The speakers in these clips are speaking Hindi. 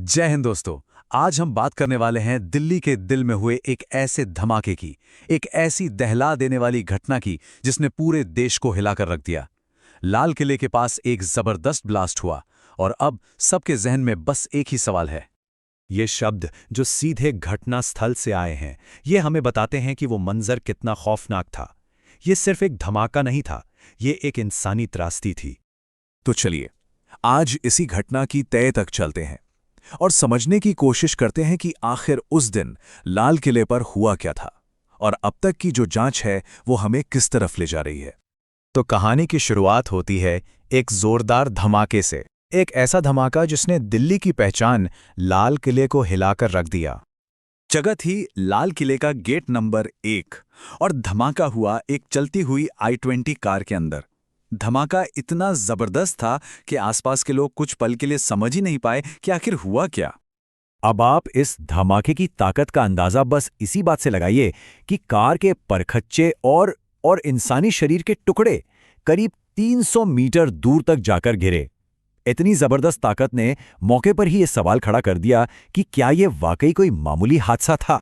जय हिंद दोस्तों। आज हम बात करने वाले हैं दिल्ली के दिल में हुए एक ऐसे धमाके की, एक ऐसी दहला देने वाली घटना की जिसने पूरे देश को हिलाकर रख दिया। लाल किले के पास एक जबरदस्त ब्लास्ट हुआ और अब सबके जहन में बस एक ही सवाल है। ये शब्द जो सीधे घटना स्थल से आए हैं, ये हमें बताते हैं कि वो मंजर कितना खौफनाक था। ये सिर्फ एक धमाका नहीं था, ये एक इंसानी त्रासदी थी। तो चलिए आज इसी घटना की तह तक चलते हैं और समझने की कोशिश करते हैं कि आखिर उस दिन लाल किले पर हुआ क्या था और अब तक की जो जांच है वो हमें किस तरफ ले जा रही है। तो कहानी की शुरुआत होती है एक जोरदार धमाके से, एक ऐसा धमाका जिसने दिल्ली की पहचान लाल किले को हिलाकर रख दिया। जगह थी लाल किले का गेट नंबर 1 और धमाका हुआ एक चलती हुई I-20 कार के अंदर। धमाका इतना जबरदस्त था कि आसपास के लोग कुछ पल के लिए समझ ही नहीं पाए कि आखिर हुआ क्या। अब आप इस धमाके की ताकत का अंदाजा बस इसी बात से लगाइए कि कार के परखच्चे और इंसानी शरीर के टुकड़े करीब 300 मीटर दूर तक जाकर गिरे। इतनी जबरदस्त ताकत ने मौके पर ही ये सवाल खड़ा कर दिया कि क्या ये वाकई कोई मामूली हादसा था।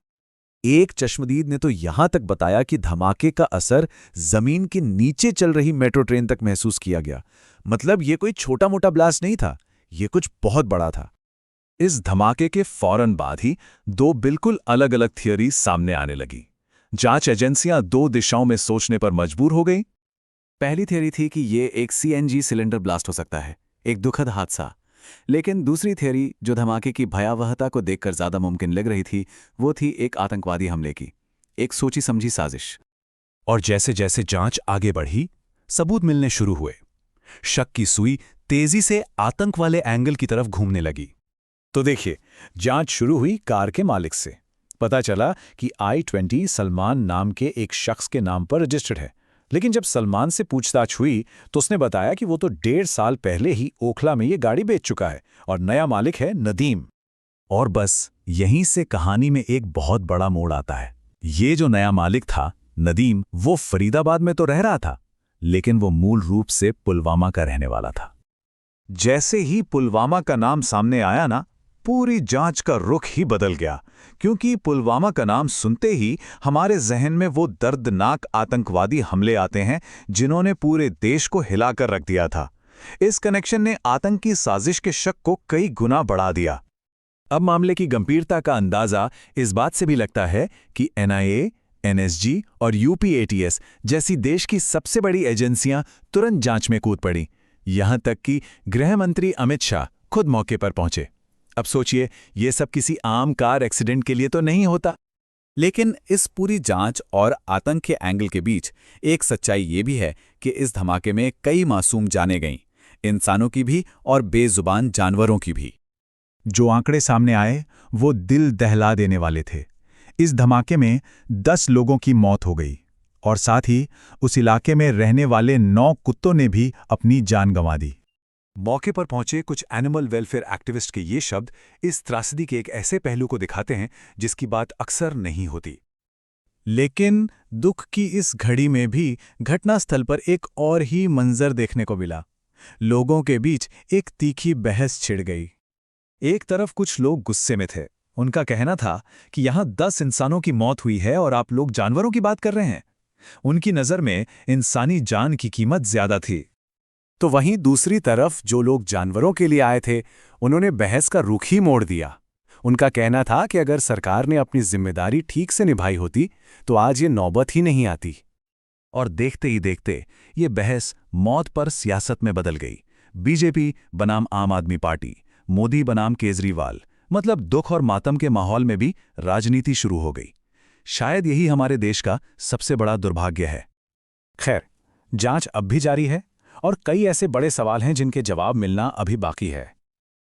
एक चश्मदीद ने तो यहां तक बताया कि धमाके का असर जमीन के नीचे चल रही मेट्रो ट्रेन तक महसूस किया गया। मतलब ये कोई छोटा मोटा ब्लास्ट नहीं था, ये कुछ बहुत बड़ा था। इस धमाके के फौरन बाद ही दो बिल्कुल अलग अलग थियरी सामने आने लगी। जांच एजेंसियां दो दिशाओं में सोचने पर मजबूर हो गई। पहली थियरी थी कि ये एक CNG सिलेंडर ब्लास्ट हो सकता है, एक दुखद हादसा। लेकिन दूसरी थियरी, जो धमाके की भयावहता को देखकर ज्यादा मुमकिन लग रही थी, वो थी एक आतंकवादी हमले की, एक सोची समझी साजिश। और जैसे जैसे जांच आगे बढ़ी, सबूत मिलने शुरू हुए। शक की सुई तेजी से आतंक वाले एंगल की तरफ घूमने लगी। तो देखिए, जांच शुरू हुई कार के मालिक से। पता चला कि I-20 सलमान नाम के एक शख्स के नाम पर रजिस्टर्ड है। लेकिन जब सलमान से पूछताछ हुई तो उसने बताया कि वो तो 1.5 साल पहले ही ओखला में ये गाड़ी बेच चुका है और नया मालिक है नदीम। और बस यहीं से कहानी में एक बहुत बड़ा मोड़ आता है। ये जो नया मालिक था नदीम, वो फरीदाबाद में तो रह रहा था, लेकिन वो मूल रूप से पुलवामा का रहने वाला था। जैसे ही पुलवामा का नाम सामने आया ना, पूरी जांच का रुख ही बदल गया, क्योंकि पुलवामा का नाम सुनते ही हमारे जहन में वो दर्दनाक आतंकवादी हमले आते हैं जिन्होंने पूरे देश को हिलाकर रख दिया था। इस कनेक्शन ने आतंकी साजिश के शक को कई गुना बढ़ा दिया। अब मामले की गंभीरता का अंदाजा इस बात से भी लगता है कि NIA, NSG और UPATS जैसी देश की सबसे बड़ी एजेंसियां तुरंत जांच में कूद पड़ी। यहां तक कि गृह मंत्री अमित शाह खुद मौके पर पहुंचे। अब सोचिए, ये सब किसी आम कार एक्सीडेंट के लिए तो नहीं होता। लेकिन इस पूरी जांच और आतंक के एंगल के बीच एक सच्चाई ये भी है कि इस धमाके में कई मासूम जानें गईं, इंसानों की भी और बेजुबान जानवरों की भी। जो आंकड़े सामने आए वो दिल दहला देने वाले थे। इस धमाके में 10 लोगों की मौत हो गई और साथ ही उस इलाके में रहने वाले 9 कुत्तों ने भी अपनी जान गंवा दी। मौके पर पहुंचे कुछ एनिमल वेलफेयर एक्टिविस्ट के ये शब्द इस त्रासदी के एक ऐसे पहलू को दिखाते हैं जिसकी बात अक्सर नहीं होती। लेकिन दुख की इस घड़ी में भी घटनास्थल पर एक और ही मंजर देखने को मिला। लोगों के बीच एक तीखी बहस छिड़ गई। एक तरफ कुछ लोग गुस्से में थे। उनका कहना था कि यहां 10 इंसानों की मौत हुई है और आप लोग जानवरों की बात कर रहे हैं। उनकी नज़र में इंसानी जान की कीमत ज्यादा थी। तो वहीं दूसरी तरफ जो लोग जानवरों के लिए आए थे, उन्होंने बहस का रुख ही मोड़ दिया। उनका कहना था कि अगर सरकार ने अपनी जिम्मेदारी ठीक से निभाई होती तो आज ये नौबत ही नहीं आती। और देखते ही देखते ये बहस मौत पर सियासत में बदल गई। बीजेपी बनाम आम आदमी पार्टी, मोदी बनाम केजरीवाल, मतलब दुख और मातम के माहौल में भी राजनीति शुरू हो गई। शायद यही हमारे देश का सबसे बड़ा दुर्भाग्य है। खैर, जांच अब भी जारी है और कई ऐसे बड़े सवाल हैं जिनके जवाब मिलना अभी बाकी है।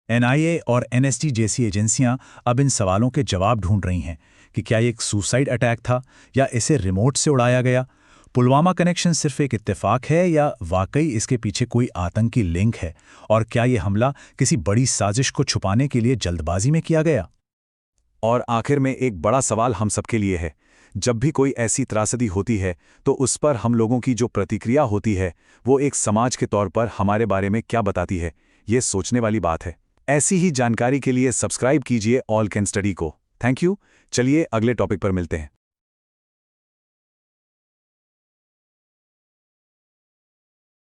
NIA और NSG जैसी एजेंसियां अब इन सवालों के जवाब ढूंढ रही हैं कि क्या ये एक सुसाइड अटैक था या इसे रिमोट से उड़ाया गया। पुलवामा कनेक्शन सिर्फ एक इत्तेफाक है या वाकई इसके पीछे कोई आतंकी लिंक है, और क्या ये हमला किसी बड़ी साजिश को छुपाने के लिए जल्दबाजी में किया गया। और आखिर में एक बड़ा सवाल हम सबके लिए है, जब भी कोई ऐसी त्रासदी होती है तो उस पर हम लोगों की जो प्रतिक्रिया होती है वो एक समाज के तौर पर हमारे बारे में क्या बताती है, ये सोचने वाली बात है। ऐसी ही जानकारी के लिए सब्सक्राइब कीजिए ऑल कैन स्टडी को। Thank you. चलिए अगले टॉपिक पर मिलते हैं।